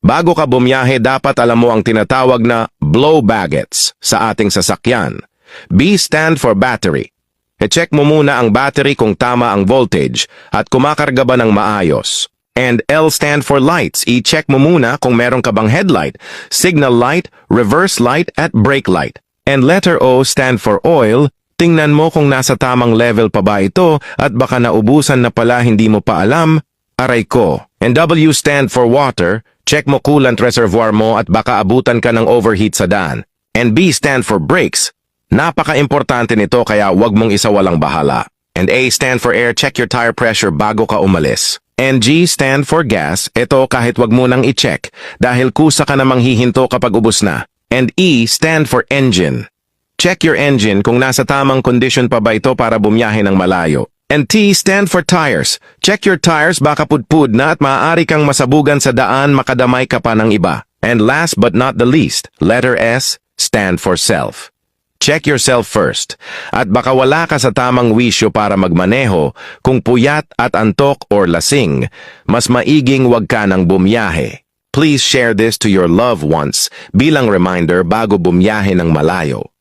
Bago ka bumiyahe, dapat alam mo ang tinatawag na blow baggets sa ating sasakyan. B stand for battery. E-check mo muna ang battery kung tama ang voltage at kumakarga ba ng maayos. And L stand for lights. I-check mo muna kung meron ka bang headlight, signal light, reverse light at brake light. And letter O stand for oil. Tingnan mo kung nasa tamang level pa ba ito at baka naubusan na pala hindi mo pa alam. Aray ko. And W stand for water. Check mo coolant reservoir mo at baka abutan ka ng overheat sa daan. And B stand for brakes. Napaka-importante nito kaya wag mong isawalang bahala. And A stand for air. Check your tire pressure bago ka umalis. And G stand for gas. Ito kahit wag mo nang i-check dahil kusa ka namang hihinto kapag ubos na. And E stand for engine. Check your engine kung nasa tamang condition pa ba ito para bumiyahe ng malayo. And T stand for tires. Check your tires baka pudpud na at maaari kang masabugan sa daan, makadamay ka pa ng iba. And last but not the least, letter S stand for self. Check yourself first. At baka wala ka sa tamang wisyo para magmaneho, kung puyat at antok or lasing, mas maiging wag ka nang bumiyahe. Please share this to your loved ones bilang reminder bago bumiyahe ng malayo.